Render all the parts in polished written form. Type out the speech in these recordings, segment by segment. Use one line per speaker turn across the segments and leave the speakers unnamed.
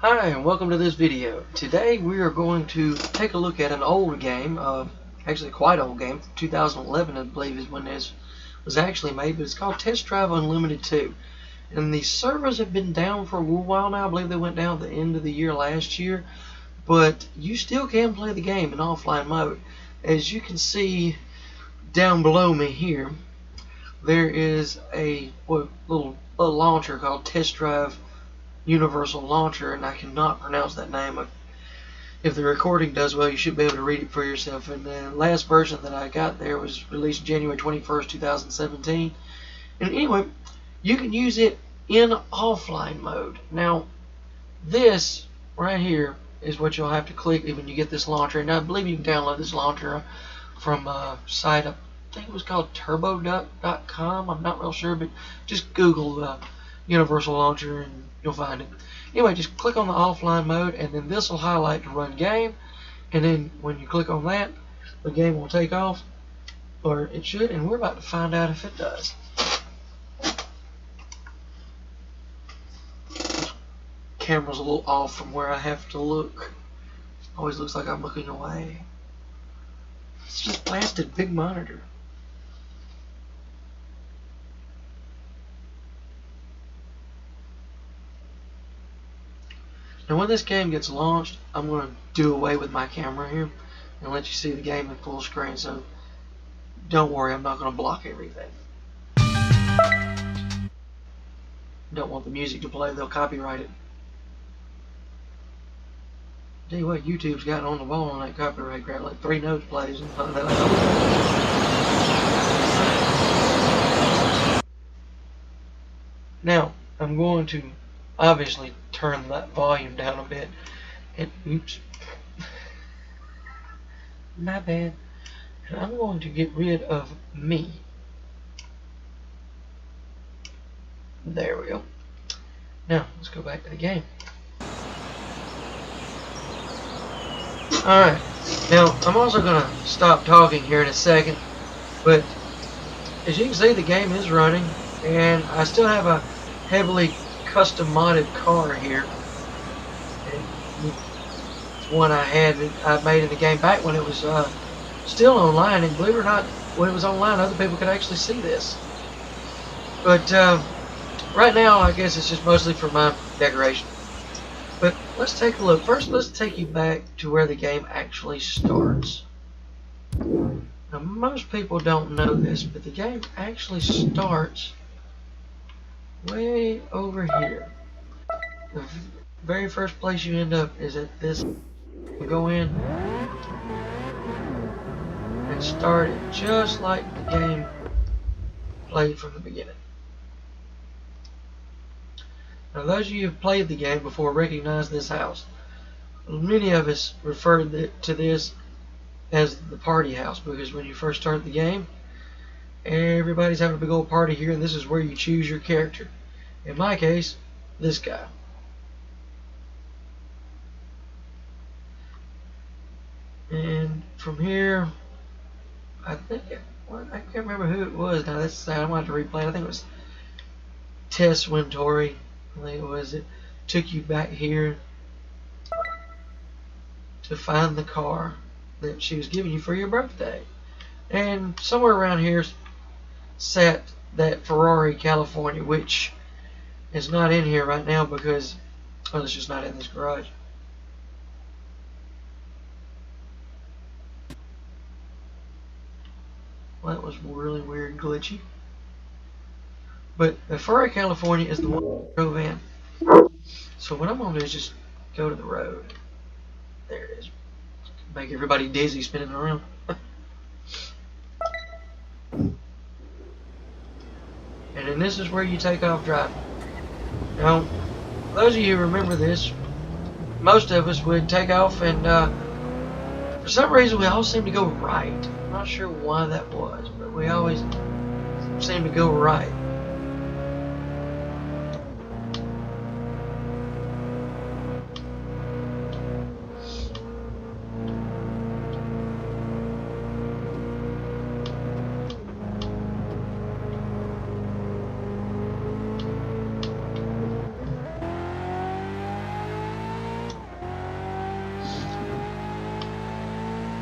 Hi, and welcome to this video. Today we are going to take a look at an old game, actually quite old game, 2011 I believe is when this was actually made, but it's called Test Drive Unlimited 2. And the servers have been down for a while now. I believe they went down at the end of the year last year, but you still can play the game in offline mode. As you can see down below me here, there is a little launcher called Test Drive Universal Launcher, and I cannot pronounce that name. If the recording does well, you should be able to read it for yourself. And the last version that I got there was released January 21st, 2017. And anyway, you can use it in offline mode. Now, this right here is what you'll have to click when you get this launcher. And I believe you can download this launcher from a site, I think it was called turboduck.com. I'm not real sure, but just Google Universal Launcher and you'll find it. Anyway, just click on the offline mode, and then this will highlight to run game, and then when you click on that, the game will take off, or it should, and we're about to find out if it does. Camera's a little off from where I have to look. Always looks like I'm looking away. It's just blasted big monitor. Now when this game gets launched, I'm going to do away with my camera here and let you see the game in full screen, so don't worry, I'm not going to block everything. Don't want the music to play, they'll copyright it. Tell you what, YouTube's gotten on the ball on that copyright crap, like 3 notes plays and something like that. Now, I'm going to obviously turn that volume down a bit, and oops, my bad, and I'm going to get rid of me. There we go. Now let's go back to the game. Alright, now I'm also going to stop talking here in a second, but as you can see, the game is running, and I still have a heavily custom modded car here. It's one I made in the game back when it was still online, and believe it or not, when it was online, other people could actually see this. But right now, I guess it's just mostly for my decoration. But let's take a look. First, let's take you back to where the game actually starts. Now, most people don't know this, but the game actually starts way over here. The very first place you end up is at this. You go in and start it just like the game played from the beginning. Now, those of you who have played the game before recognize this house. Many of us refer to this as the party house, because when you first start the game, everybody's having a big old party here, and this is where you choose your character. In my case, this guy. And from here, I can't remember who it was. Now that's sad. I'm going to have to replay it. I think it was Tess Wintory. I think it was. It took you back here to find the car that she was giving you for your birthday. And somewhere around here sat that Ferrari California, which is not in here right now because, well, it's just not in this garage. Well, that was really weird, glitchy. But the Ferrari California is the one I drove in. So what I'm going to do is just go to the road. There it is. Make everybody dizzy spinning around. And then this is where you take off driving. Now, those of you who remember this, most of us would take off, and for some reason we all seem to go right. I'm not sure why that was, but we always seem to go right.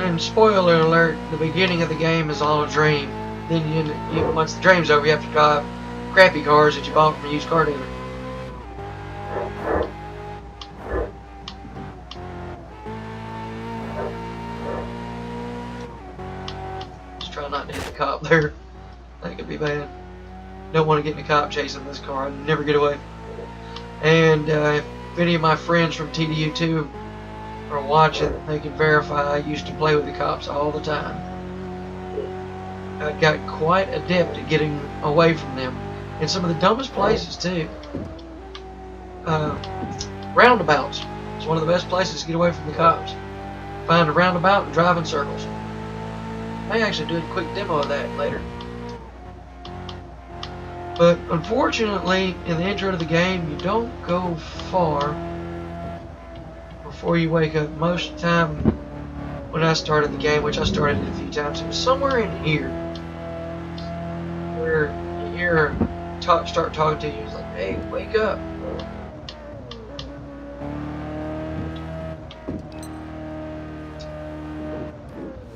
And spoiler alert, the beginning of the game is all a dream. Then once the dream's over, you have to drive crappy cars that you bought from a used car dealer. Just try not to hit the cop there. That could be bad. Don't want to get in a cop chase in this car. I'd never get away. And if any of my friends from TDU2 are watching, they can verify I used to play with the cops all the time. I got quite adept at getting away from them. In some of the dumbest places too. Roundabouts. It's one of the best places to get away from the cops. Find a roundabout and drive in circles. I may actually do a quick demo of that later. But unfortunately, in the intro to the game, you don't go far before you wake up. Most of the time, when I started the game, which I started it a few times, it was somewhere in here where you hear her start talking to you. It's like, hey, wake up.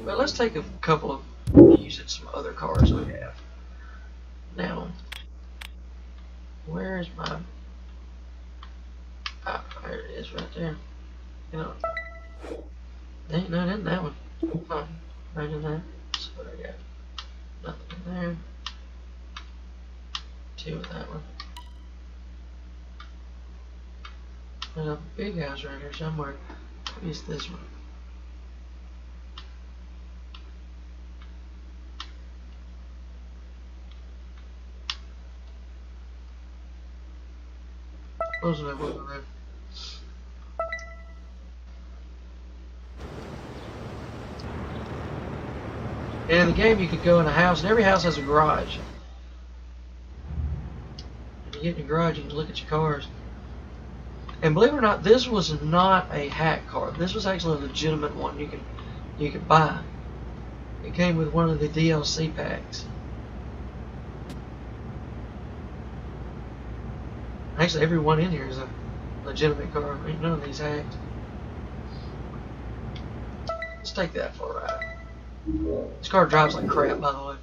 But let's take a couple of views at some other cars we have. Now, where is my... Ah, there it is right there. You know, ain't none in that one. Huh, right in there. That's what I got. Nothing in there. Two in that one. There's a big house right here somewhere. Maybe it's this one. Closing that window there. And in the game, you could go in a house, and every house has a garage. When you get in the garage, you can look at your cars. And believe it or not, this was not a hack car. This was actually a legitimate one you could buy. It came with one of the DLC packs. Actually, every one in here is a legitimate car. Ain't none of these hacked. Let's take that for a ride. This car drives like crap, by the way.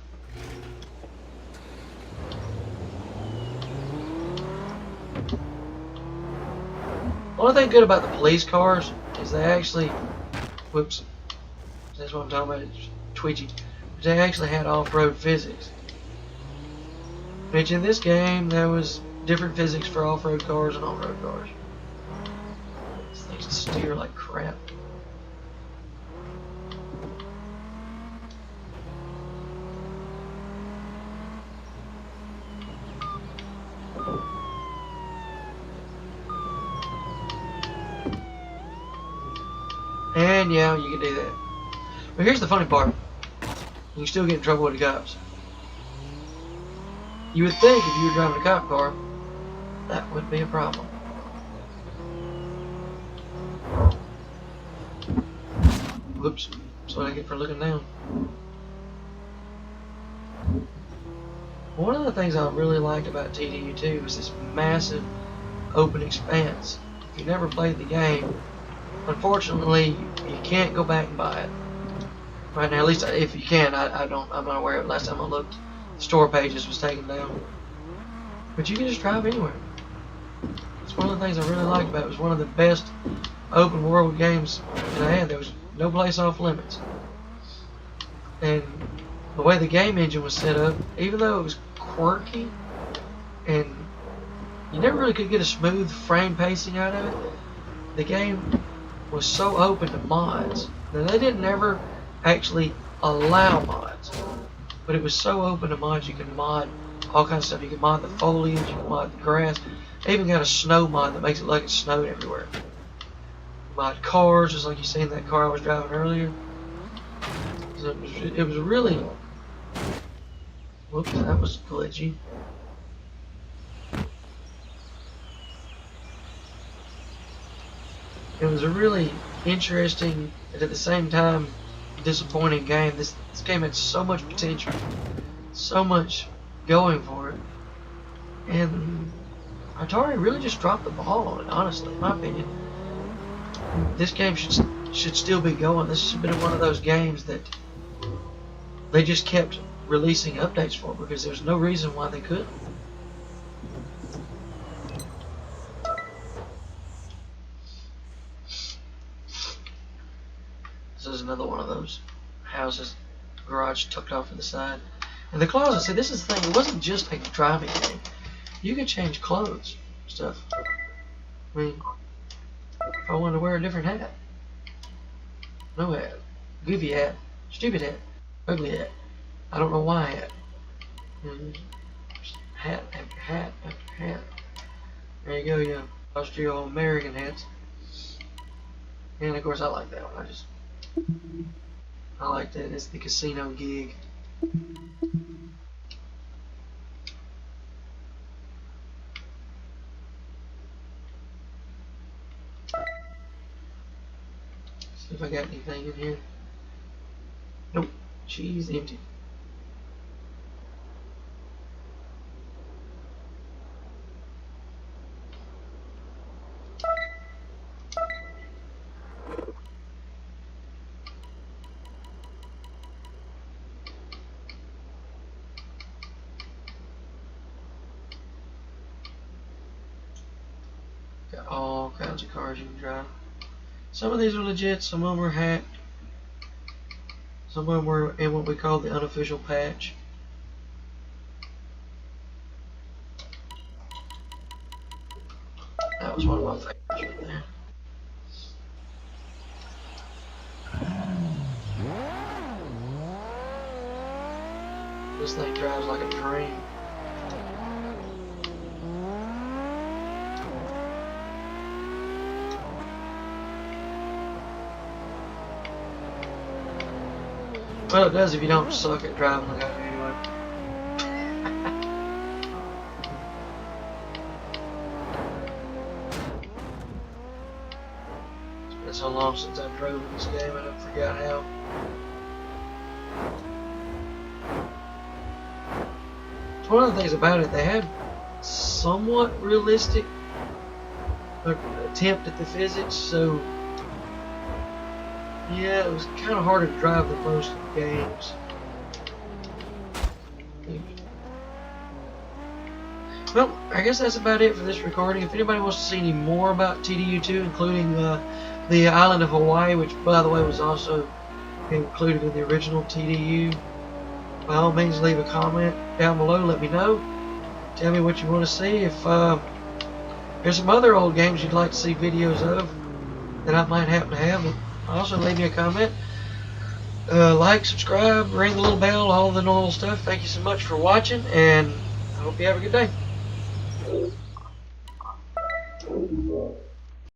The only thing good about the police cars is they actually... Whoops. That's what I'm talking about. It's twitchy. They actually had off-road physics. Which in this game, there was different physics for off-road cars and on-road cars. These things steer like crap. And yeah, you can do that. But here's the funny part. You can still get in trouble with the cops. You would think if you were driving a cop car, that would be a problem. Whoops. That's what I get for looking down. One of the things I really liked about TDU2 was this massive open expanse. If you never played the game, unfortunately, you can't go back and buy it. Right now, at least if you can, I'm not aware of it. Last time I looked, the store pages was taken down. But you can just drive anywhere. It's one of the things I really liked about it. It was one of the best open world games that I had. There was no place off limits. And the way the game engine was set up, even though it was quirky and you never really could get a smooth frame pacing out of it, the game was so open to mods. Now they didn't ever actually allow mods, but it was so open to mods. You could mod all kinds of stuff. You could mod the foliage, you could mod the grass. They even got a snow mod that makes it like it snowed everywhere. Mod cars, just like you seen that car I was driving earlier. So it was really... Whoops, that was glitchy. It was a really interesting, and at the same time, disappointing game. This game had so much potential, so much going for it, and Atari really just dropped the ball on it, honestly, in my opinion. This game should still be going. This should have been one of those games that they just kept releasing updates for because there's no reason why they couldn't. This is another one of those houses, garage tucked off to the side. And the closet, see, this is the thing, it wasn't just a driving game. You could change clothes, stuff. I mean, if I wanted to wear a different hat. No hat. Goofy hat. Stupid hat. Ugly hat. I don't know why hat. Hat after hat after hat. There you go, you Austro-American hats. And of course I like that one. I like that. It's the casino gig. See if I got anything in here. Nope. She's empty. Got all kinds of cars you can drive. Some of these are legit, some of them are hacked. Some of them were in what we call the unofficial patch. That was one of my favorites right there. This thing drives like a dream. Well, it does if you don't suck at driving the car anyway. It's been so long since I drove this game and I forgot how. It's one of the things about it, they had somewhat realistic attempt at the physics, so yeah, it was kind of harder to drive than most games. Well, I guess that's about it for this recording. If anybody wants to see any more about TDU2, including the island of Hawaii, which by the way was also included in the original TDU, by all means leave a comment down below. Let me know. Tell me what you want to see. If there's some other old games you'd like to see videos of that I might happen to have, also leave me a comment. Like, subscribe, ring the little bell, all the normal stuff. Thank you so much for watching, and I hope you have a good day.